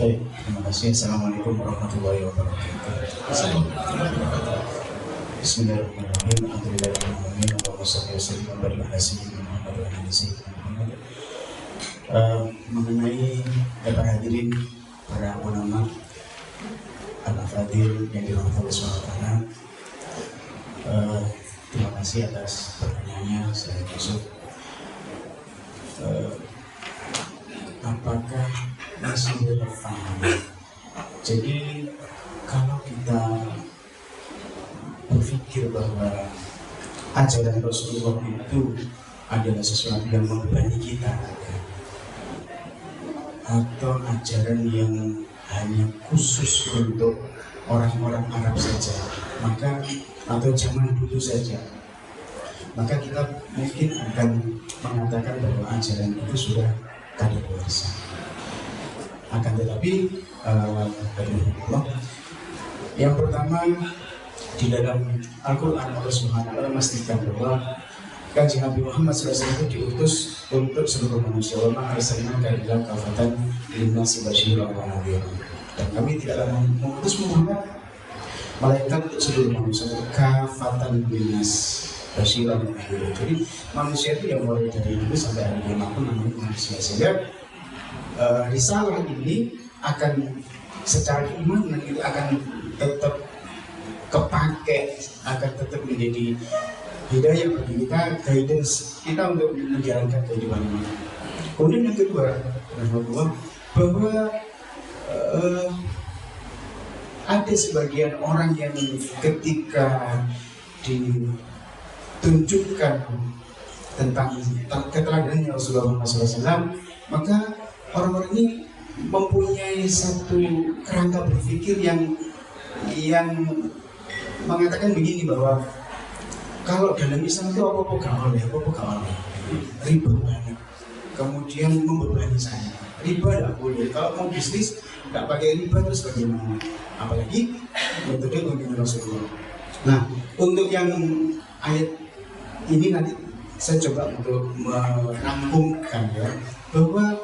Baik, terima kasih. Assalamualaikum warahmatullahi wabarakatuh. Bismillahirrahmanirrahim. Alhamdulillahirrahmanirrahim. Allahumma shalli wa sallim wa barik ala sayyidina Muhammad wa ala sayyidina Muhammad. Mengenai para hadirin, para ulama, al-afadil yang dirahmati Allah SWT, terima kasih atas pertanyaannya. Saya Yusuf. Apakah masih relevan? Jadi kalau kita berpikir bahwa ajaran Rasulullah itu adalah sesuatu yang membebani kita, atau ajaran yang hanya khusus untuk orang-orang Arab saja, maka atau zaman dulu saja, maka kita mungkin akan mengatakan bahwa ajaran itu sudah kadaluarsa. Akan tetapi yang pertama, di dalam Al-Quran Allah Subhanahu wa Ta'ala memastikan bahwa Kanjeng Nabi Muhammad SAW itu diutus untuk seluruh manusia. Wa ma arsalnaka illa kafatan linnasi basyiran wa nadhiran. Dan kami tidaklah mengutus Muhammad melainkan untuk seluruh manusia, kafatan linnas basyiran wa nadhiran. Jadi manusia itu yang mulai dari dulu sampai hari kiamat pun namanya manusia. Sehingga risalah ini akan secara keimanan itu akan tetap kepake, akan tetap menjadi hidayah bagi kita, guidance kita untuk menjalankan kehidupan ini. Kemudian yang kedua, bahwa ada sebagian orang yang ketika ditunjukkan tentang keteladanan Rasulullah SAW, maka orang-orang ini mempunyai satu kerangka berpikir yang mengatakan begini, bahwa kalau dalam Islam itu apa-apa gak boleh, riba banget, kemudian membebani saya, riba gak boleh, kalau mau bisnis gak pakai riba terus bagaimana, apalagi metode pemimpin Rasulullah. Nah, untuk yang ayat ini nanti saya coba untuk merampungkan ya, bahwa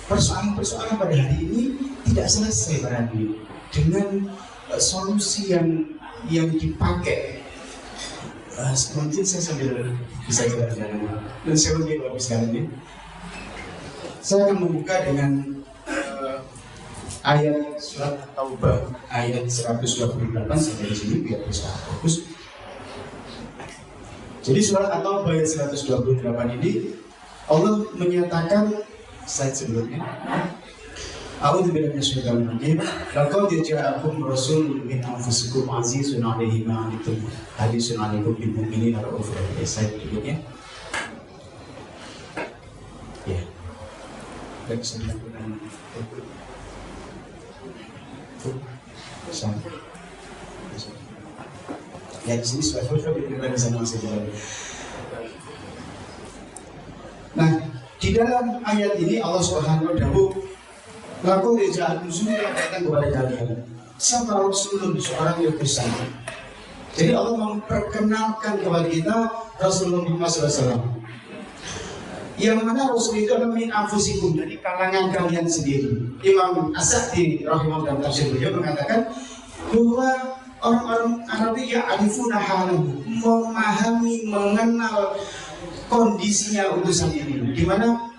persoalan-persoalan pada hari ini tidak selesai berarti dengan solusi yang dipakai. Mungkin saya sambil bisa jalan-jalan dan saya lebih bagus sekali ini. Saya akan membuka dengan ayat surat At-Taubah ayat 128 sampai di sini biar bisa fokus. Jadi surat At-Taubah ayat 128 ini Allah menyatakan slide sebelumnya. A'udzu billahi minasyaitonir rajim. Laqad ja'akum rasulun min anfusikum azizun 'alaihi ma 'anittum harisun 'alaikum bil mu'minina ra'ufur rahim. Slide berikutnya. Ya. Baik, saya ya di sini sudah foto di sana masih jalan. Nah, di dalam ayat ini Allah Subhanahu wa Ta'ala laku dijahit musuh yang datang kepada kalian. Siapa Rasulullah, seorang yang besar. Jadi Allah memperkenalkan kepada kita Rasulullah Muhammad SAW. Yang mana Rasul itu adalah min anfusikum, dari kalangan kalian sendiri. Imam As-Sa'di rahimahullah dalam tafsir beliau mengatakan bahwa orang-orang Arab yang arifuna halahu, memahami, mengenal kondisinya utusan ini, di mana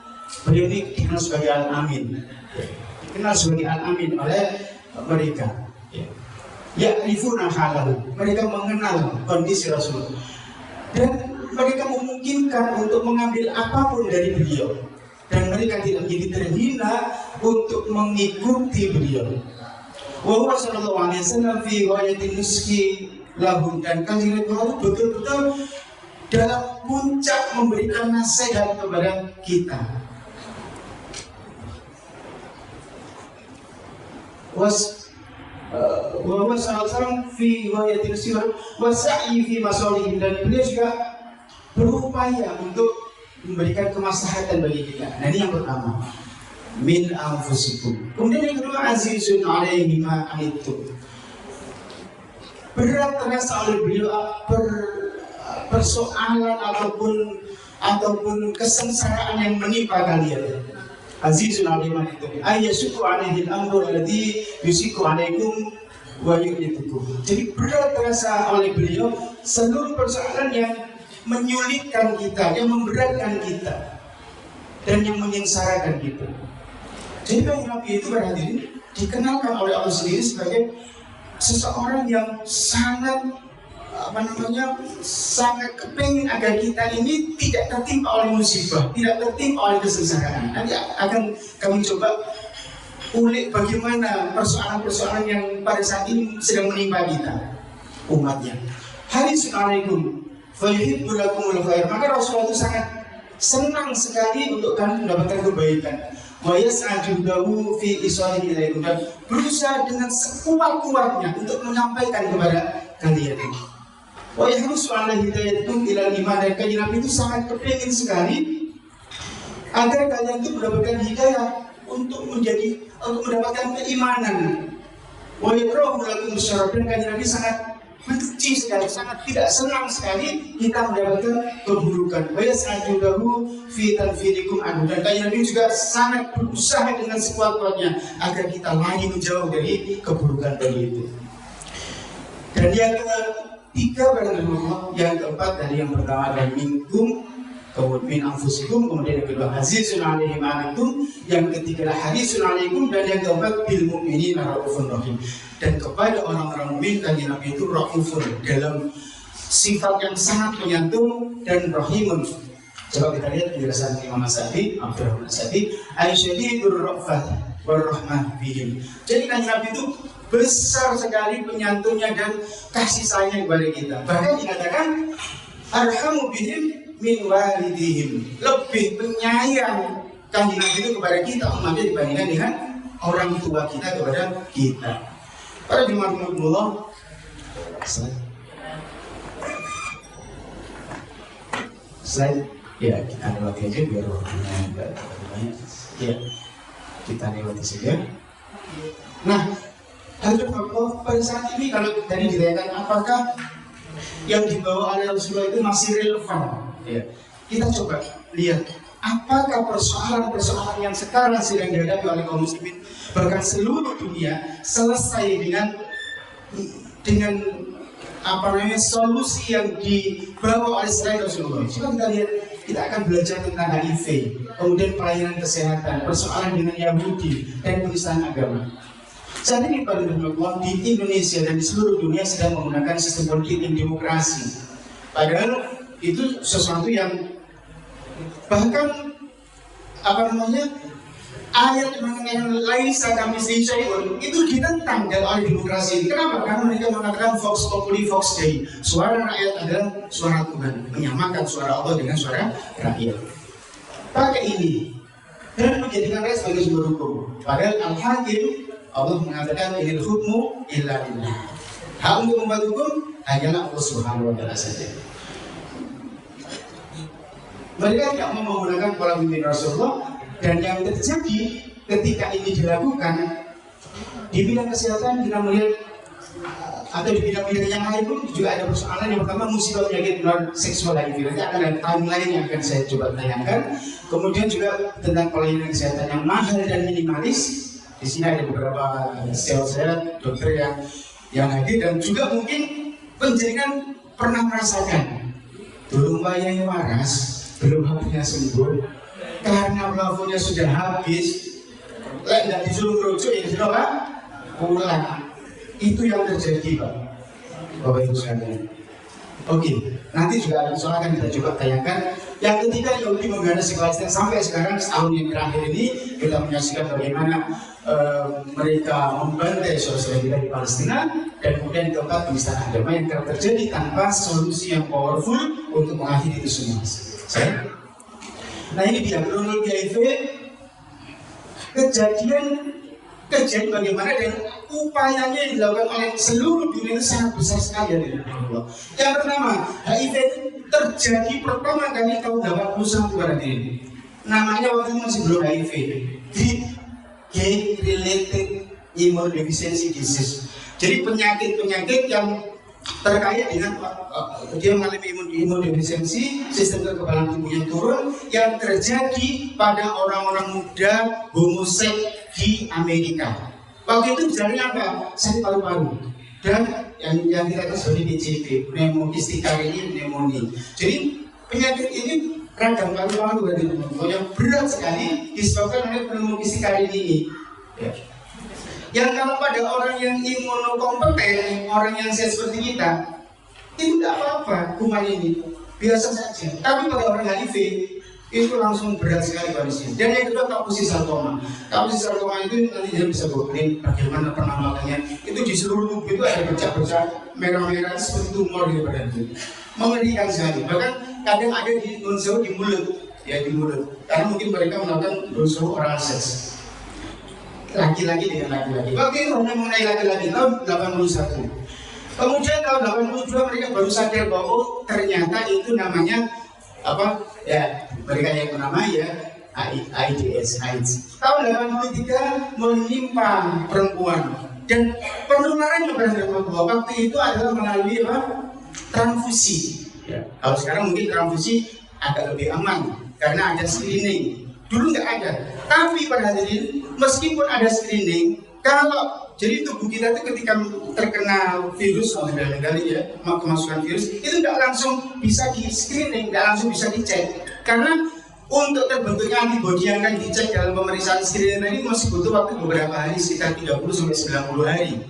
beliau ini dikenal sebagai Al-Amin, dikenal sebagai Al-Amin oleh mereka. Ya arifuna halahu, mereka mengenal kondisi Rasulullah dan mereka memungkinkan untuk mengambil apapun dari beliau, dan mereka tidak menjadi terhina untuk mengikuti beliau. Wa huwa sallallahu alaihi wasallam fi ghayatin nuski lahum, dan Kanjeng Nabi itu betul-betul dalam puncak memberikan nasihat kepada kita. Wa huwa sallallahu alaihi wasallam fi ghayatin nuski wa sa'i fi masalihim, dan beliau juga berupaya untuk memberikan kemaslahatan bagi kita. Nah, ini yang pertama, min anfusikum. Kemudian yang kedua, azizun 'alaihi ma 'anittum. Berat terasa oleh beliau persoalan ataupun kesengsaraan yang menimpa kalian. Azizun aliman itu ayyasuku alaihi al-amru alladhi yusiku alaikum wa yu'litukum. Jadi berat terasa oleh beliau seluruh persoalan yang menyulitkan kita, yang memberatkan kita, dan yang menyengsarakan kita. Jadi Nabi itu berarti dikenalkan oleh Allah sendiri sebagai seseorang yang sangat sangat kepingin agar kita ini tidak tertimpa oleh musibah, tidak tertimpa oleh kesengsaraan. Nanti akan kami coba ulik bagaimana persoalan-persoalan yang pada saat ini sedang menimpa kita, umatnya. Harisun alaikum fayuhibbu lakumul khair. Maka Rasulullah itu sangat senang sekali untuk kalian mendapatkan kebaikan. Wa yas'adu lahu fi isalihi ilaikum, dan berusaha dengan sekuat-kuatnya untuk menyampaikan kepada kalian. Wa yahrusu ala hidayatikum ila iman, dan kanjeng Nabi itu sangat kepingin sekali agar kalian itu mendapatkan hidayah untuk mendapatkan keimanan. Wa yakrahu lakum syarra, dan kanjeng Nabi sangat benci sekali, sangat tidak senang sekali kita mendapatkan keburukan. Wa yas'adu lahu fi tanfirikum anhu, dan kanjeng Nabi juga sangat berusaha dengan sekuat-kuatnya agar kita lari menjauh dari keburukan tadi itu. Dan yang ketiga barangkali yang keempat dari yang pertama adalah minkum, kemudian min anfusikum, kemudian yang kedua azizun alaihi ma antum, yang ketiga adalah harisun alaikum, dan yang keempat bil mu'minina raufun rahim. Dan kepada orang-orang mukmin kanjeng Nabi itu raufun, dalam sifat yang sangat penyantun dan rahimun. Coba kita lihat penjelasan Imam Syafi'i, Abdurrahman Syafi'i, aisyadidur rafah warahmah bihim. Jadi kanjeng Nabi itu besar sekali penyantunnya dan kasih sayang kepada kita. Bahkan dikatakan arhamu bihim min walidihim, lebih penyayang kanjeng Nabi itu kepada kita umatnya dibandingkan dengan orang tua kita kepada kita. Para jemaah slide ya, kita lewati aja biar waktunya enggak terlalu banyak. Ya, kita lewati saja. Nah, pada saat ini kalau tadi ditanyakan apakah yang dibawa oleh Rasulullah itu masih relevan, ya, kita coba lihat apakah persoalan-persoalan yang sekarang sedang dihadapi oleh kaum muslimin bahkan seluruh dunia selesai dengan solusi yang dibawa oleh selain Rasulullah. Coba kita lihat, kita akan belajar tentang HIV, kemudian pelayanan kesehatan, persoalan dengan Yahudi dan penistaan agama. Saat ini pada di Indonesia dan di seluruh dunia sedang menggunakan sistem politik yang demokrasi. Padahal itu sesuatu yang bahkan ayat mengenai laisa kamitslihi syai'un itu ditentang oleh demokrasi. Kenapa? Karena mereka mengatakan vox populi vox dei, suara rakyat adalah suara Tuhan, menyamakan suara Allah dengan suara rakyat. Pakai ini dan menjadikan rakyat sebagai sumber hukum. Padahal al-hakim, Allah mengatakan inil hukmu illa lillah. Hak untuk membuat hukum hanyalah Allah Subhanahu wa taala saja. Mereka tidak mau menggunakan pola pemimpin Rasulullah, dan yang terjadi ketika ini dilakukan di bidang kesehatan, kita melihat atau di bidang-bidang yang lain pun juga ada persoalan. Yang pertama musibah penyakit non seksual HIV, nanti akan ada timeline yang akan saya coba tayangkan. Kemudian juga tentang pelayanan kesehatan yang mahal dan minimalis. Di sini ada beberapa sales dokter yang hadir, dan juga mungkin penjaringan pernah merasakan dulu bayarnya waras, belum habisnya sembuh karena plafonnya sudah habis, tidak disuruh merujuk ya sudah Pak pulang. Itu yang terjadi Pak, Bapak Ibu sekalian. Oke, nanti juga ada soal akan kita coba tayangkan. Yang ketiga, Yahudi mengganas Palestina. Sampai sekarang setahun yang terakhir ini kita menyaksikan bagaimana mereka membantai saudara-saudara kita di Palestina, dan kemudian keempat penistaan agama yang terjadi tanpa solusi yang powerful untuk mengakhiri itu semua. Nah ini dia kronologi HIV, kejadian bagaimana dan upayanya yang dilakukan oleh seluruh dunia itu sangat besar sekali dari Allah. Yang pertama, HIV terjadi pertama kali tahun 81 pada ini. Namanya waktu itu masih belum HIV, gay related immunodeficiency disease. Jadi penyakit yang terkait dengan dia mengalami imunodeficiency, sistem kekebalan tubuhnya turun yang terjadi pada orang-orang muda homoseks di Amerika. Waktu itu gejalanya apa? Sakit paru-paru dan yang kita tahu sebagai PCP, pneumonia. Jadi penyakit ini radang paru-paru yang berat sekali disebabkan oleh pneumonia ini. Ya. Yang kalau pada orang yang imunokompeten, orang yang sehat seperti kita, itu tidak apa-apa kuman ini, biasa saja. Tapi pada orang HIV itu langsung berat sekali kondisinya. Dan yang kedua kapusi sarkoma. Kapusi sarkoma itu nanti dia bisa googling bagaimana penampakannya. Itu di seluruh tubuh itu ada bercak-bercak merah-merah seperti tumor di badan itu. Mengerikan sekali. Bahkan kadang ada di unsur di mulut, ya di mulut. Karena mungkin mereka melakukan unsur oral seks. Laki-laki dengan laki-laki. Waktu itu hanya mengenai laki-laki tahun 81. Kemudian tahun 82 mereka baru sadar bahwa oh, ternyata itu namanya apa? Ya, mereka yang bernama ya AIDS. Tahun 83 menimpa perempuan dan penularan kepada perempuan waktu itu adalah melalui apa? Transfusi. Ya. Kalau sekarang mungkin transfusi agak lebih aman karena ada screening. Dulu nggak ada. Tapi pada hari ini, meskipun ada screening, kalau jadi tubuh kita itu ketika terkena virus, ya, kemasukan virus, itu nggak langsung bisa di screening, nggak langsung bisa dicek. Karena untuk terbentuknya antibodi yang akan dicek dalam pemeriksaan screening ini masih butuh waktu beberapa hari, sekitar 30-90 hari.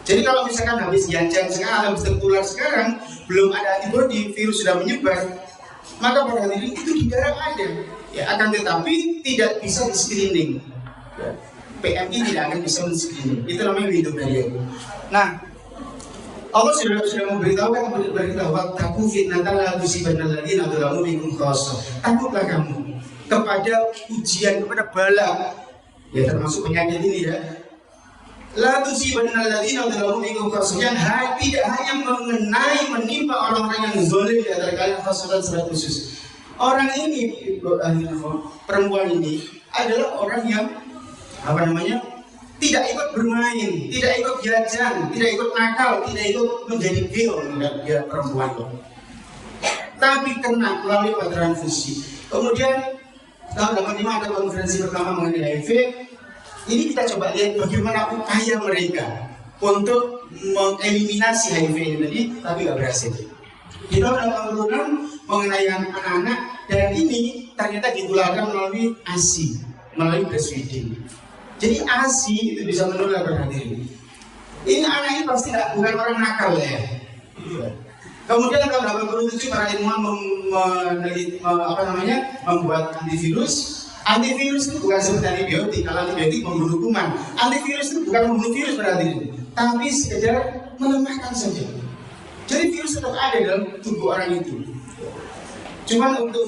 Jadi kalau misalkan habis jajan sekarang, habis tertular sekarang, belum ada antibodi, virus sudah menyebar, maka pada hari ini itu di darah ada. Ya, akan tetapi tidak bisa di screening. Ya. PMI tidak akan bisa di screening. Itu namanya window barrier. Nah, Allah sudah memberitahukan takut fitnatan la tusibanna alladziina dzalamu minkum khassah. Takutlah kamu kepada ujian, kepada bala, ya termasuk penyakit ini ya. La tusibanna alladziina dzalamu minkum khassah, yang tidak hanya menimpa orang-orang yang zalim di antara kalian khassatan secara khusus. Orang ini, perempuan ini adalah orang yang tidak ikut bermain, tidak ikut jajan, tidak ikut nakal, tidak ikut menjadi gil, dia perempuan. Tapi kena melalui transfusi. Kemudian tahun 85 ada konferensi pertama mengenai HIV. Ini kita coba lihat bagaimana upaya mereka untuk mengeliminasi HIV ini tadi, tapi nggak berhasil. Di tahun 86 mengenai anak-anak, dan ini ternyata ditularkan melalui ASI, melalui breastfeeding. Jadi ASI itu bisa menular pada diri. Ini anak ini pasti bukan orang nakal ya. Kemudian tahun 87 para ilmuwan membuat antivirus. Antivirus itu bukan seperti antibiotik. Kalau antibiotik membunuh kuman, antivirus itu bukan membunuh virus pada diri, tapi sekedar melemahkan saja. Jadi virus tetap ada dalam tubuh orang itu. Cuma untuk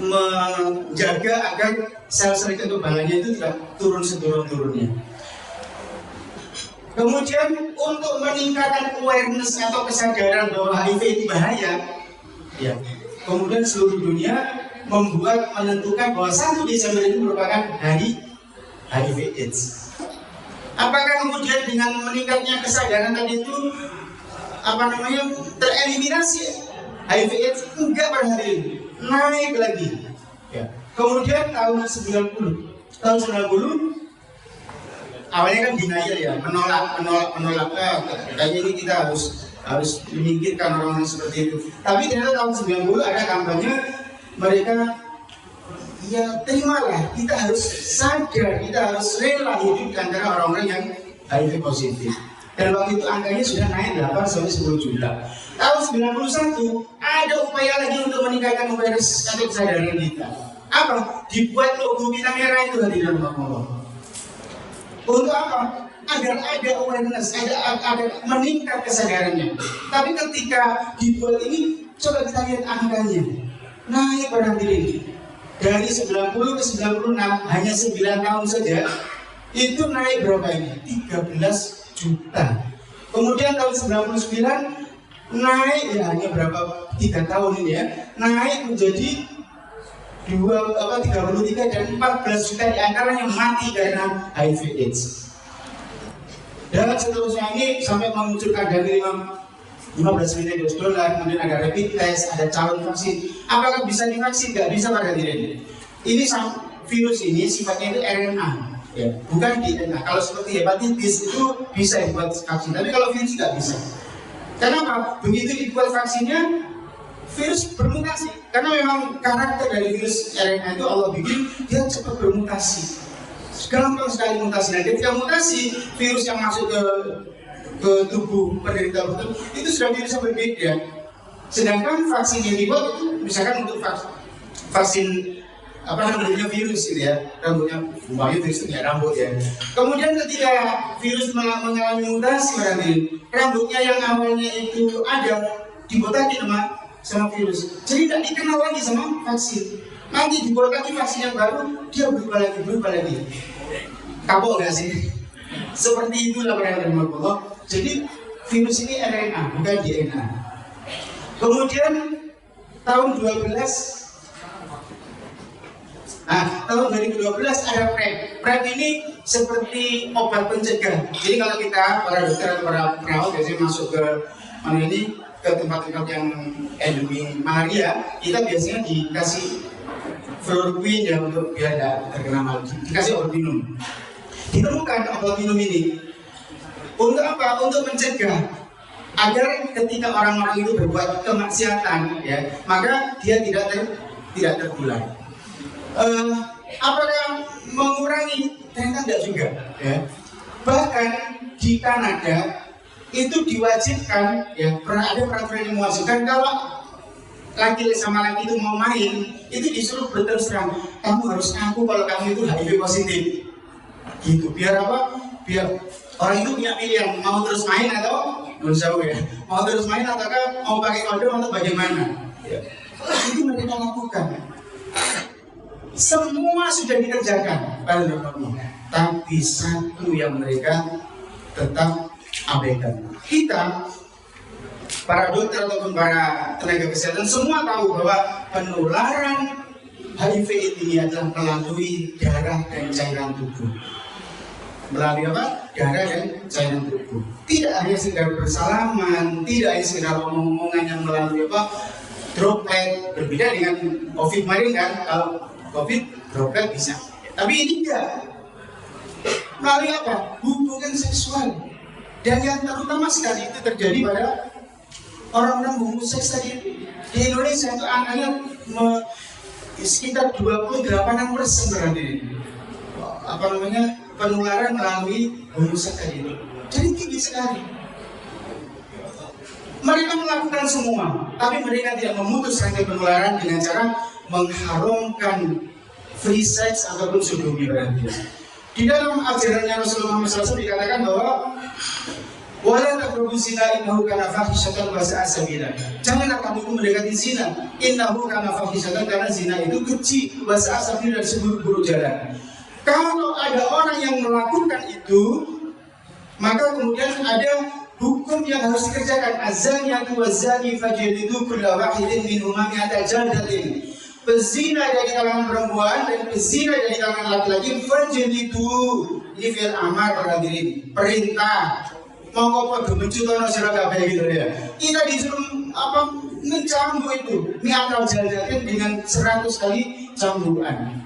menjaga agar sel-sel kekebalannya itu tidak turun seturun-turunnya. Kemudian untuk meningkatkan awareness atau kesadaran bahwa HIV itu bahaya, ya. Kemudian seluruh dunia menentukan bahwa 1 Desember itu merupakan hari HIV/AIDS. Apakah kemudian dengan meningkatnya kesadaran tadi itu tereliminasi HIV/AIDS? Enggak pada hari ini, naik lagi. Ya. Kemudian tahun 90 awalnya kan denial ya, menolak. Kayaknya ini kita harus menyingkirkan orang-orang seperti itu. Tapi ternyata tahun 90 ada kampanye mereka. Ya terimalah, kita harus sadar, kita harus rela hidup di antara orang-orang yang HIV positif. Dan waktu itu angkanya sudah naik 8-10 juta. Tahun 91 ada upaya lagi untuk meningkatkan awareness atau kesadaran kita. Apa? Dibuat logo kita merah itu di dalam Allah. Untuk apa? Agar ada awareness, ada meningkat kesadarannya. Tapi ketika dibuat ini, coba kita lihat angkanya naik pada diri ini. Dari 90 ke 96 hanya 9 tahun saja itu naik berapa ini? 13 juta. Kemudian tahun 99 naik ya hanya berapa 3 tahun ini ya, naik menjadi 33 dan 14 juta di antaranya mati karena HIV/AIDS. Dan seterusnya ini sampai memunculkan dana 15 miliar dolar, kemudian ada rapid test, ada calon vaksin. Apakah bisa divaksin? Nggak bisa pada diri. Ini virus ini sifatnya itu RNA, ya, bukan DNA. Kalau seperti hepatitis itu bisa dibuat vaksin, tapi kalau virus nggak bisa. Kenapa? Begitu dibuat vaksinnya, virus bermutasi. Karena memang karakter dari virus RNA itu Allah bikin dia cepat bermutasi. Gampang sekali mutasi. Nah, ketika mutasi, virus yang masuk ke tubuh penderita itu sudah bisa berbeda. Sedangkan vaksin yang dibuat itu misalkan untuk vaksin apa namanya virus gitu ya, rambutnya umpamanya virus itu ya rambut ya. Kemudian ketika virus mengalami mutasi berarti rambutnya yang awalnya itu ada dibotakin sama virus, jadi tidak dikenal lagi sama vaksin. Nanti dibuat lagi vaksin yang baru, dia berubah lagi. Kapok nggak sih? Seperti itulah Allah. Jadi virus ini RNA, bukan DNA. Kemudian tahun 2012 ada PrEP. PrEP ini seperti obat pencegah. Jadi kalau kita para dokter atau para perawat biasanya masuk ke ke tempat-tempat yang endemi malaria, kita biasanya dikasih fluoroquine ya untuk biar tidak terkena malaria. Dikasih obat minum. Ditemukan obat minum ini untuk apa? Untuk mencegah agar ketika orang-orang itu berbuat kemaksiatan, ya, maka dia tidak tertular. Apakah mengurangi? Ternyata tidak juga. Ya. Bahkan di Kanada itu diwajibkan, ya, pernah ada peraturan yang mewajibkan kalau laki sama laki itu mau main, itu disuruh berterus terang, kamu harus ngaku kalau kamu itu HIV positif. Gitu. Biar apa? Biar orang itu punya pilihan mau terus main atau mau terus main ataukah mau pakai kondom atau bagaimana? Ya. Itu mereka lakukan. Semua sudah dikerjakan pada Allah, tapi satu yang mereka tetap abaikan. Kita para dokter ataupun para tenaga kesehatan semua tahu bahwa penularan HIV ini adalah melalui darah dan cairan tubuh. Melalui apa? Darah dan cairan tubuh. Tidak hanya sekedar bersalaman, tidak hanya sekedar omong-omongan yang melalui apa? Droplet. Berbeda dengan COVID kemarin kan, kalau COVID droplet bisa. Tapi ini tidak. Melalui apa? Hubungan seksual. Dan yang terutama sekali itu terjadi pada orang-orang homoseks tadi. Di Indonesia itu angkanya sekitar 28% berarti. Penularan melalui homoseks tadi itu. Jadi tinggi sekali. Mereka melakukan semua, tapi mereka tidak memutus rantai penularan dengan cara mengharamkan free sex ataupun sodomi berarti. Di dalam ajarannya Rasulullah SAW dikatakan bahwa wala taqrabu zina innahu kana fahishatan wa sa'a sabila. Janganlah kamu mendekati zina, innahu kana fahishatan, karena zina itu keji, wa sa'a sabila, dan seburuk-buruk jalan. Kalau ada orang yang melakukan itu, maka kemudian ada hukum yang harus dikerjakan. Az-zaniyatu waz-zani fajlidu kulla wahidin minhuma mi'ata jaldatin. Pezina dari kalangan perempuan dan pezina dari kalangan laki-laki fajlidu. Ini fi'il amar hadirin, perintah. Mau kok gemencutono sira kabeh gitu ya. Kita disuruh mencambuk itu, mi'ata jaldatin dengan 100 kali cambukan.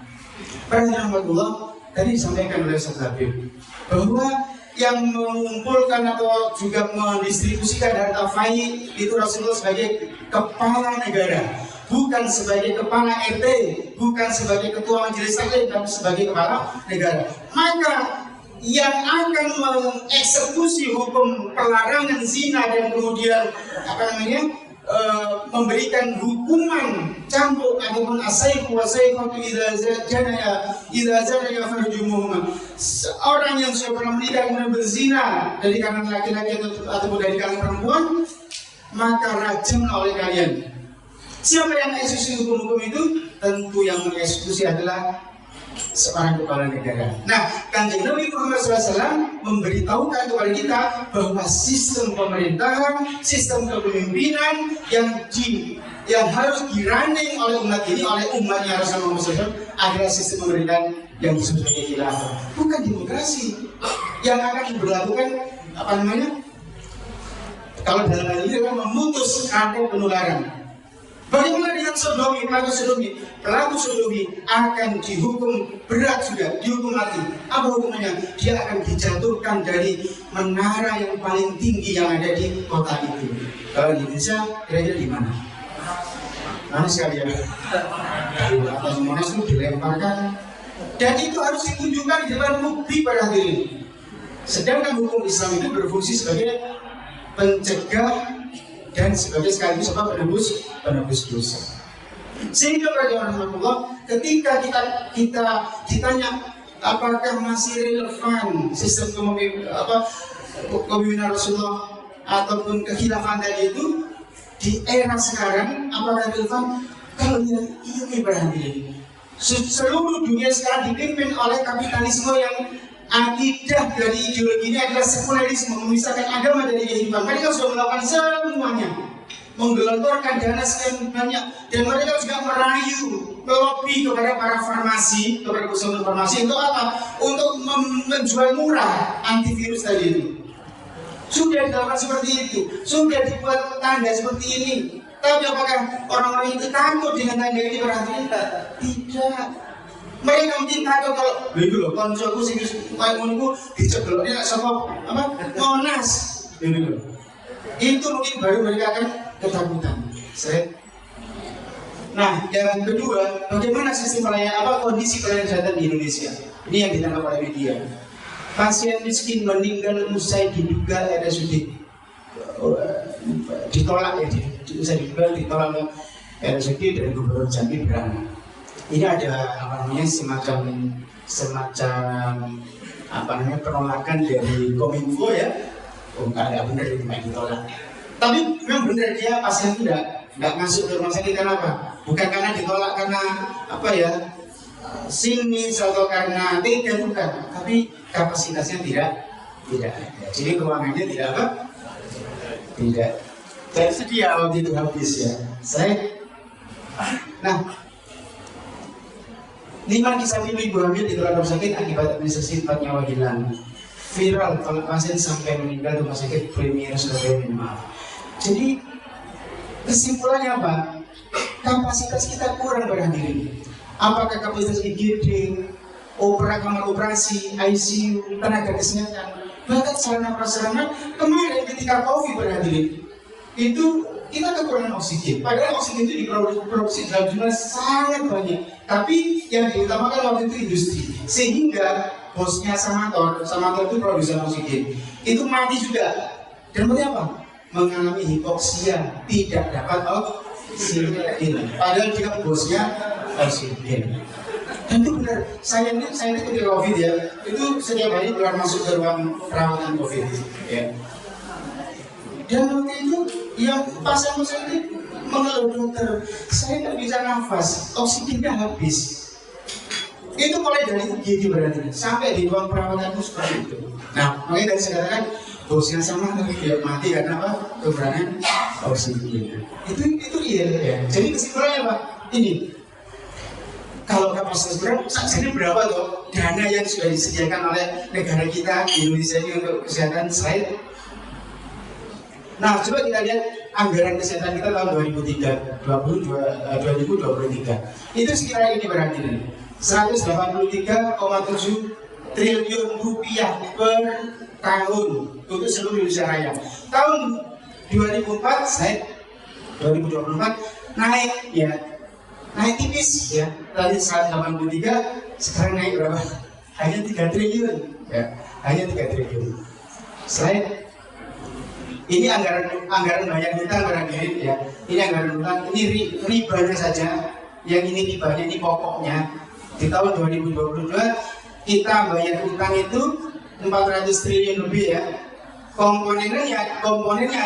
Rahmatullah tadi disampaikan oleh Ustaz Habib bahwa yang mengumpulkan atau juga mendistribusikan harta fai itu Rasulullah sebagai kepala negara, bukan sebagai kepala RT, bukan sebagai ketua majelis taklim, tapi sebagai kepala negara. Maka yang akan mengeksekusi hukum pelarangan zina dan kemudian memberikan hukuman cambuk ataupun asaiq wa saiqatu idza zana farjumuhuma. Seorang yang sudah pernah menikah kemudian berzina dari kalangan laki-laki ataupun dari kalangan perempuan, maka rajam oleh kalian. Siapa yang mengeksekusi hukum-hukum itu? Tentu yang mengeksekusi adalah seorang kepala negara. Nah, Kanjeng Nabi Muhammad SAW memberitahukan kepada kita bahwa sistem pemerintahan, sistem kepemimpinan yang harus dirunning oleh umat ini, oleh umatnya Rasulullah SAW adalah sistem pemerintahan yang sesuai khilafah, bukan demokrasi yang akan diberlakukan apa namanya? Kalau dalam hal ini adalah memutus rantai penularan. Bagaimana dengan sodomi, pelaku sodomi akan dihukum berat juga, dihukum mati. Apa hukumannya? Dia akan dijatuhkan dari menara yang paling tinggi yang ada di kota itu. Kalau di Indonesia, kira-kira di mana? Mana sekali ya? Di atas Monas itu dilemparkan. Dan itu harus ditunjukkan di depan publik pada hadirin. Sedangkan hukum Islam itu berfungsi sebagai pencegah dan sebagai sekaligus penebus dosa. Sehingga pada Rasulullah ketika kita ditanya apakah masih relevan sistem kepemimpinan Rasulullah ataupun kekhilafan tadi itu di era sekarang, apakah relevan? Kalau iya berhenti. Seluruh dunia sekarang dipimpin oleh kapitalisme yang akidah dari ideologi ini adalah sekularisme, memisahkan agama dari kehidupan. Mereka sudah melakukan semuanya, menggelontorkan dana sekian banyak, dan mereka juga merayu, melobi kepada para farmasi, kepada perusahaan farmasi untuk apa? Untuk menjual murah antivirus tadi itu. Sudah dilakukan seperti itu, sudah dibuat tanda seperti ini. Tapi apakah orang-orang itu takut dengan tanda ini berarti? Tidak. Mereka mungkin takut kalau itu loh, koncoku sing kayak ngono dicebloknya sama Monas. Itu mungkin baru mereka akan ketakutan. Nah, yang kedua, bagaimana sistem pelayanan kondisi pelayanan kesehatan di Indonesia? Ini yang ditangkap oleh media. Pasien miskin meninggal usai diduga RSUD ditolak usai diduga ditolak RSUD dari Gubernur Jambi Beranak. Ini ada semacam penolakan dari Kominfo ya. Enggak benar itu ditolak. Tapi memang benar dia pasien itu enggak masuk ke rumah sakit karena apa? Bukan karena ditolak karena sinis atau karena tidak, bukan. Tapi kapasitasnya tidak ada. Jadi ruangannya tidak tersedia waktu itu habis ya. Lima kisah ibu hamil di rumah sakit akibat administrasi 4 nyawa hilang. Viral kalau pasien sampai meninggal di rumah sakit, premier sudah minta maaf. Jadi kesimpulannya apa? Kapasitas kita kurang berhadirin. Apakah kapasitas IGD, kamar operasi, ICU, tenaga kesehatan, bahkan sarana prasarana kemarin ketika COVID berhadirin itu kita kekurangan oksigen. Padahal oksigen itu diproduksi dalam jumlah sangat banyak. Tapi yang diutamakan waktu itu industri. Sehingga bosnya Samator itu produsen oksigen. Itu mati juga. Dan apa? Mengalami hipoksia, tidak dapat oksigen. Padahal dia bosnya oksigen. Dan itu benar. Saya ini ketika COVID ya, itu setiap hari keluar masuk ke ruang perawatan COVID. Ya. Dan waktu itu yang pasien itu mengeluh, dokter, saya nggak bisa nafas, oksigennya habis. Itu mulai dari IGD berarti sampai di ruang perawatan itu seperti itu. Nah, makanya dari saya katakan bosnya sama tapi dia mati karena apa? Kekurangan oksigen. Itu real ya. Jadi kesimpulannya apa? Ini kalau kapasitas jadi berapa tuh dana yang sudah disediakan oleh negara kita di Indonesia ini untuk kesehatan selain. Nah, coba kita lihat anggaran kesehatan kita tahun 2023. Itu sekiranya ini berarti 183,7 triliun rupiah per tahun untuk seluruh Indonesia Raya. Tahun 2024 naik tipis ya. Tadi 183, sekarang naik berapa? Hanya 3 triliun ya. Hanya 3 triliun. Ini anggaran bayar hutang barangkali ya. Ini anggaran hutang, ini ribanya saja. Yang ini ribanya, ini pokoknya. Di tahun 2022 kita bayar hutang itu 400 triliun lebih ya. Komponennya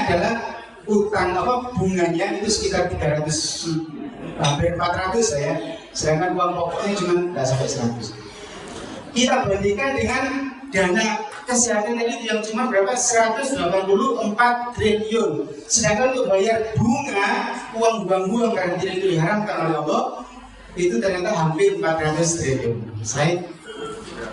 adalah hutang bunganya itu sekitar 300, hampir 400 ya. Sedangkan uang pokoknya cuma nggak sampai 100. Kita bandingkan dengan dana kesehatan itu yang cuma berapa? 184 triliun. Sedangkan untuk bayar bunga, uang buang-buang karena tidak itu diharamkan oleh Allah, itu ternyata hampir 400 triliun.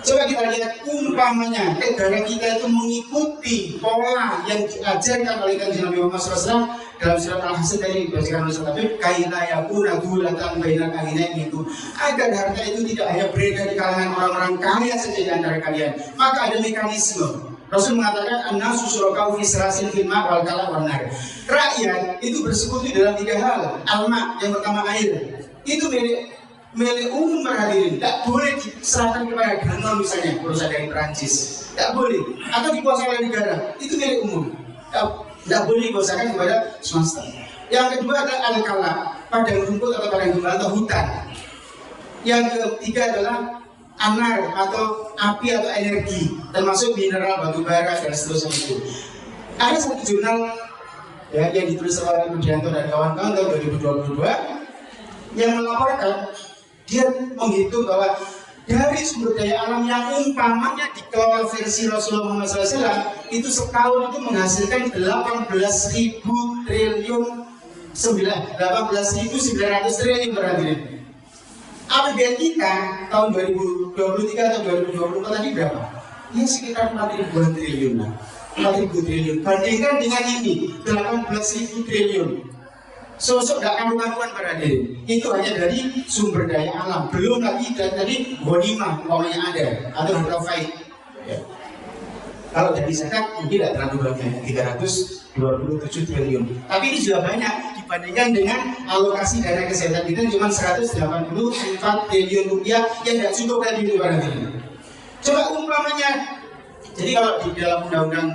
Coba kita lihat umpamanya negara kita itu mengikuti pola yang diajarkan oleh Kanjeng Nabi Muhammad SAW dalam surat Al-Hasan tadi dibacakan oleh Ustaz Habib, kaila yakuna dulatan bainal aghniyai itu, agar harta itu tidak hanya beredar di kalangan orang-orang kaya saja di antara kalian, maka ada mekanisme. Rasul mengatakan an-nasu syuraka'u fi sirasil filma wal kala wan nar. Rakyat itu bersekutu dalam 3 hal. Alma, yang pertama air. Itu milik umum hadirin. Tak boleh diserahkan kepada Danone misalnya, perusahaan dari Perancis. Tak boleh. Atau dikuasai oleh negara. Itu milik umum. Tak boleh dikuasakan kepada swasta. Yang kedua adalah al-kala, padang rumput atau padang gembala atau hutan. Yang ketiga adalah anar atau api atau energi, termasuk mineral, batu bara dan seterusnya itu. Ada satu jurnal ya, yang ditulis oleh Rudianto dan kawan-kawan tahun 2022 yang melaporkan, dia menghitung bahwa dari sumber daya alam yang umpamanya dikelola versi Rasulullah SAW itu setahun itu menghasilkan 18.000 triliun 18.900 triliun berarti. APBN kita tahun 2023 atau 2024 tadi berapa? Ya sekitar 4.000 triliun lah. 4.000 triliun. Bandingkan dengan ini 18.000 triliun. Sosok gak karuan-karuan pada diri. Itu hanya dari sumber daya alam. Belum lagi dari tadi ghanimah umpamanya ada atau harta faid. Ya. Kalau dari zakat mungkin tidak terlalu banyak, 327 triliun. Tapi ini juga banyak dibandingkan dengan alokasi dana kesehatan kita cuma 184 triliun rupiah yang tidak cukup tadi itu barangkali. Coba umpamanya, jadi kalau di dalam undang-undang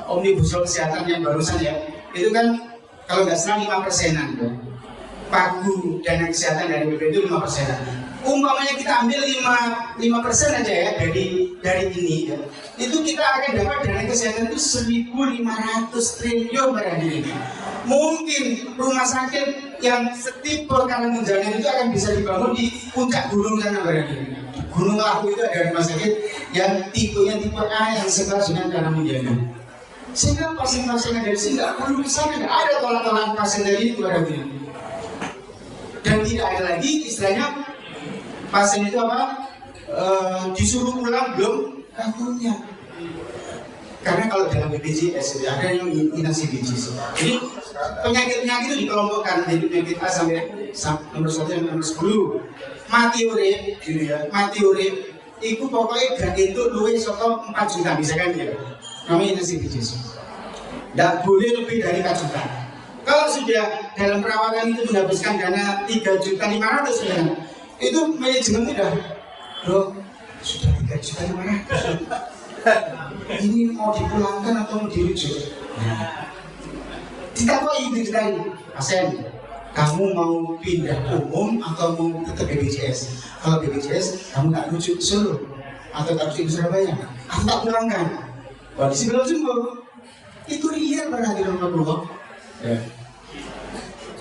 Omnibus Law kesehatan yang barusan ya, itu kan kalau nggak salah 5%-an ya. Pagu dana kesehatan dari BPJS itu 5%-an. Umpamanya kita ambil 5% aja ya dari ini ya. Itu kita akan dapat dana kesehatan itu 1.500 triliun barangkali. Mungkin rumah sakit yang setipe Kalimantan itu akan bisa dibangun di puncak gunung sana barangkali. Gunung Lawu itu ada rumah sakit yang tipenya tipe A yang sekelas dengan Kalimantan. Sehingga pasien-pasien dari sini nggak perlu kesana, nggak ada tolak-tolakan pasien dari itu barangkali. Dan tidak ada lagi istilahnya pasien itu apa disuruh pulang belum kaburnya. Karena kalau dalam BPJS ada yang inasi BPJS. Jadi penyakit-penyakit itu dikelompokkan dari penyakit A sampai nomor 1 sampai nomor 10. Mati urip, gitu ya. Mati urip, itu pokoknya gak itu luwih saka 4 juta misalkan ya. Namanya inasi BPJS. Tidak boleh lebih dari 4 juta. Kalau sudah dalam perawatan itu menghabiskan dana 3.500.000 ya, itu manajemen tidak, loh sudah 3.500.000. Ini mau dipulangkan atau mau dirujuk? Ditakoi itu tadi, pasien, kamu mau pindah umum atau mau tetap BPJS? Kalau BPJS, kamu tak rujuk ke Solo atau tak rujuk ke Surabaya, aku tak pulangkan. Wah, di sini belum sembuh. Itu real berarti Allah. Ya.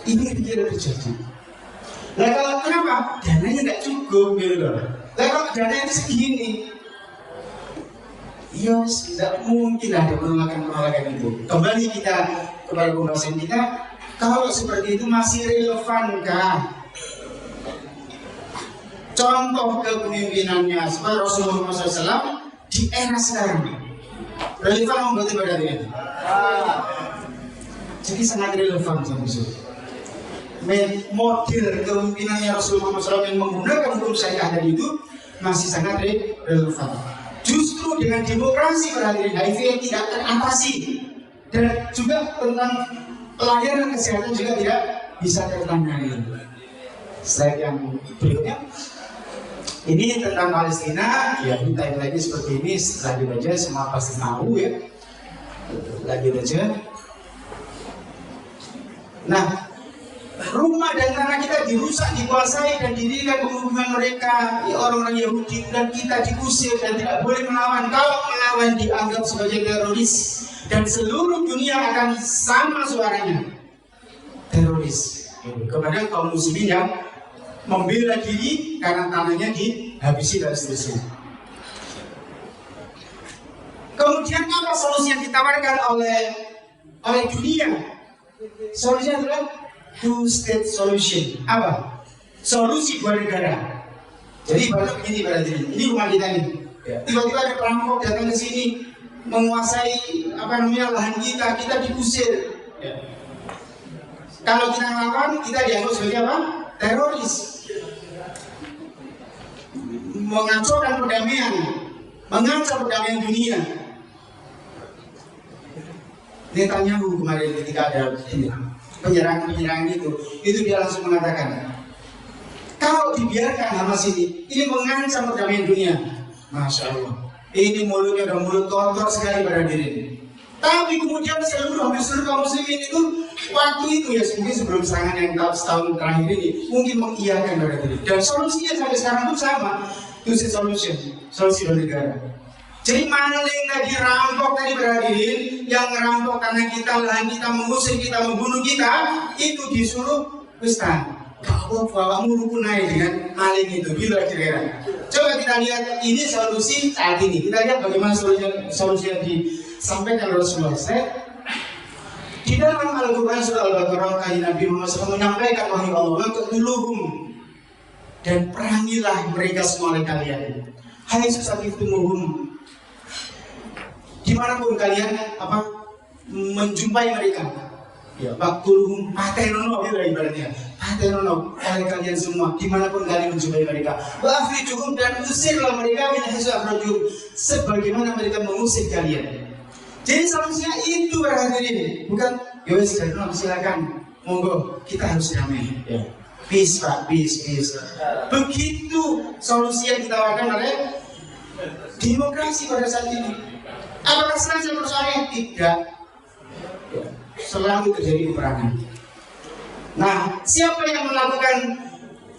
Ini real terjadi. Nah kalau kenapa? Dananya nggak cukup gitu loh. Nah kalau dananya segini, ya tidak mungkin ada penolakan itu. Kembali kita kepada pembahasan kita, kalau seperti itu masih relevankah contoh kepemimpinannya seperti Rasulullah SAW di era sekarang? Relevan berarti pada diri. Jadi sangat relevan sampai model kepemimpinannya Rasulullah SAW yang menggunakan hukum syariah tadi itu masih sangat relevan. Justru dengan demokrasi berhadirin HIV yang tidak teratasi dan juga tentang pelayanan kesehatan juga tidak bisa tertangani. Slide yang berikutnya, ini tentang Palestina. Ya, ini timeline seperti ini. Lanjut aja, semua pasti tahu ya. Lanjut aja. Nah, rumah dan tanah kita dirusak, dikuasai dan didirikan pemukiman mereka, ya, orang-orang Yahudi, dan kita diusir dan tidak boleh melawan. Kalau melawan dianggap sebagai teroris dan seluruh dunia akan sama suaranya, teroris kepada kaum muslimin yang membela diri karena tanahnya dihabisi dan seterusnya. Kemudian apa solusi yang ditawarkan oleh dunia? Solusinya adalah two-state solution. Apa? Solusi dua negara. Jadi banyak begini berarti ini rumah kita nih. Tiba-tiba ada perampok datang ke sini menguasai lahan kita, kita diusir. Kalau kita ngelawan, kita dianggap sebagai apa? Teroris. Mengacaukan perdamaian, mengancam perdamaian dunia. Netanyahu kemarin ketika ada penyerangan itu dia langsung mengatakan, kalau dibiarkan Hamas ini mengancam perdamaian dunia. Masya Allah, ini mulutnya udah mulut kotor sekali pada diri. Tapi kemudian hampir seluruh kaum muslimin itu waktu itu ya mungkin sebelum serangan yang setahun terakhir ini mungkin mengiyakan pada diri. Dan solusinya sampai sekarang pun sama, itu solusi dari negara. Jadi maling tadi, rampok tadi berhadirin, yang ngerampok karena kita lahan kita, mengusir kita, membunuh kita, itu disuruh Ustaz, kalau bawamu rukun naik dengan maling itu, gitu kira-kira. Coba kita lihat ini solusi saat ini. Kita lihat bagaimana solusi yang disampaikan Rasulullah. Di dalam Al-Quran surah Al-Baqarah kaji Nabi Muhammad SAW menyampaikan wahyu Allah ketuluhum dan perangilah mereka semua oleh kalian. Hai susatitumuhum, dimanapun kalian menjumpai mereka, ya baktuluhum patenono itu ibaratnya patenono oleh kalian semua dimanapun kalian menjumpai mereka. Wa'akhrijuhum dan usirlah mereka min haitsu akhrajuhum sebagaimana mereka mengusir kalian. Jadi solusinya itu hadirin, bukan ya wes silakan monggo kita harus damai. Ya. Peace Pak, peace. Begitu solusi yang ditawarkan oleh demokrasi pada saat ini. Apakah selesai persoalannya? Tidak. Selalu terjadi peperangan. Nah, siapa yang melakukan,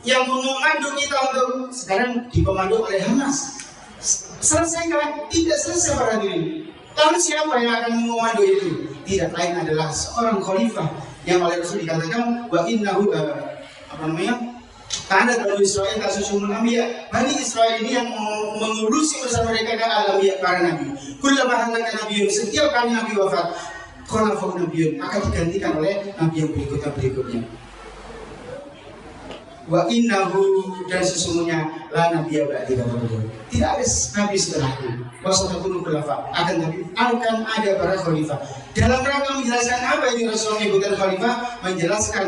yang mengomando kita untuk sekarang dikomando oleh Hamas? Selesaikan? Tidak selesai para hadirin. Lalu siapa yang akan mengomando itu? Tidak lain adalah seorang khalifah yang oleh Rasul dikatakan wa innahu karena Bani Israel kasus Anbiya. Bani Israel ini yang mengurusi bersama mereka Anbiya para nabi. Kullama halaka nabiyyun, setiap kali nabi wafat, khalafahu nabiyyun, akan digantikan oleh nabi yang berikutnya. Wa innahu, dan sesungguhnya la nabiyya ba'di, tidak ada nabi setelahku. Wasatun khulafa, akan ada para khalifah. Dalam rangka menjelaskan apa ini Rasulullah menyebutkan khalifah, menjelaskan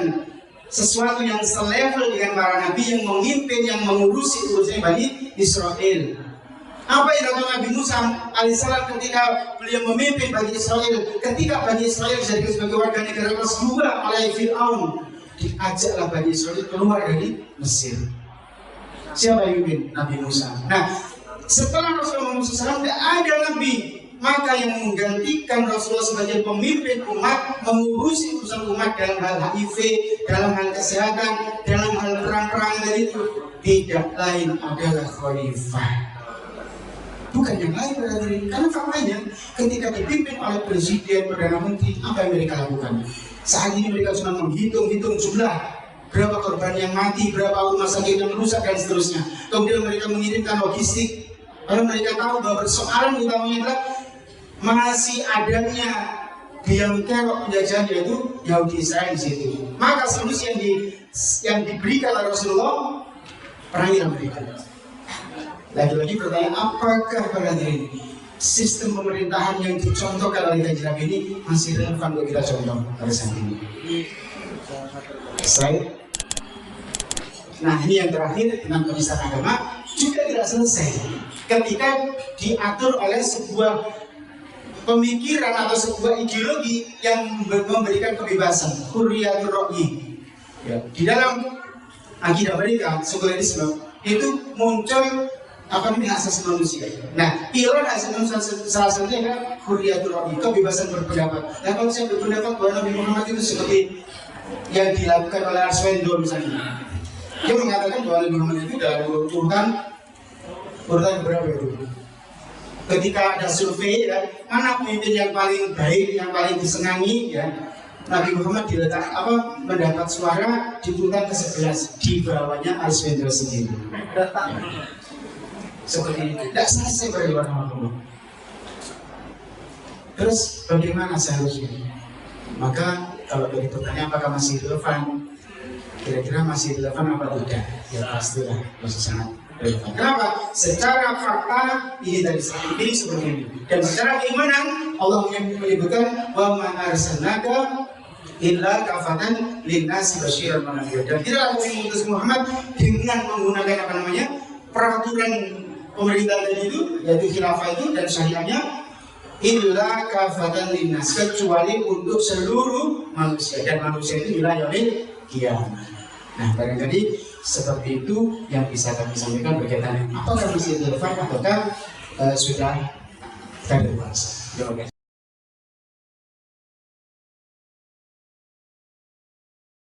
sesuatu yang selevel dengan para nabi yang memimpin, yang mengurusi urusan Bani Israel. Apa yang dilakukan Nabi Musa alaihissalam ketika beliau memimpin Bani Israel, ketika Bani Israel dijadikan sebagai warga negara kelas 2 oleh Fir'aun, diajaklah Bani Israel keluar dari Mesir. Siapa yang memimpin? Nabi Musa. Nah, setelah Rasulullah SAW tidak ada nabi, maka yang menggantikan Rasulullah sebagai pemimpin umat, mengurusi urusan umat dalam hal HIV, dalam hal kesehatan, dalam hal perang-perang dari itu, tidak lain adalah khalifah. Bukan yang lain berarti. Karena faktanya ketika dipimpin oleh presiden, perdana menteri, apa yang mereka lakukan? Saat ini mereka cuma menghitung jumlah berapa korban yang mati, berapa rumah sakit yang rusak dan seterusnya. Kemudian mereka mengirimkan logistik. Karena mereka tahu bahwa persoalan utamanya adalah masih adanya biang kerok penjajahan, yaitu Yahudi Israel di situ. Maka solusi yang diberikan oleh Rasulullah, perangilah mereka. Lagi-lagi pertanyaan, apakah pada diri sistem pemerintahan yang dicontohkan oleh kajian Nabi ini masih relevan untuk kita contoh pada saat ini? Nah, ini yang terakhir tentang penistaan agama juga tidak selesai ketika diatur oleh sebuah pemikiran atau sebuah ideologi yang memberikan kebebasan, hurriyatul ra'yi. Ya. Di dalam akidah mereka, sekularisme itu muncul hak asasi manusia. Nah, pilar asasi manusia salah satunya adalah hurriyatul ra'yi, kebebasan berpendapat. Nah, kalau saya berpendapat bahwa Nabi Muhammad itu seperti yang dilakukan oleh Arswendo misalnya, dia mengatakan bahwa Nabi Muhammad itu dalam urutan berapa itu? Ketika ada survei, ya, mana pemimpin yang paling baik, yang paling disenangi, ya, Nabi Muhammad mendapat suara di urutan ke-11, di bawahnya Arswendo sendiri. Seperti ini, tidak selesai berdua sama. Terus bagaimana seharusnya? Maka kalau dari pertanyaan apakah masih relevan, kira-kira masih relevan apa tidak? Ya pastilah, masih sangat relevan. Kenapa? Secara fakta ini tadi ini seperti ini. Dan secara keimanan Allah menyebutkan wa ma arsalnaka illa kafatan linnasi basyiran wa nadhira. Dan tidak ada yang mengutus Muhammad dengan menggunakan apa namanya? Peraturan pemerintah tadi itu, yaitu khilafah itu dan syariahnya illa kafatan linnas, kecuali untuk seluruh manusia, dan manusia itu ila yaumil qiyamah. Nah, barangkali seperti itu yang bisa kami sampaikan berkaitan dengan apakah masih relevan ataukah sudah terlepas.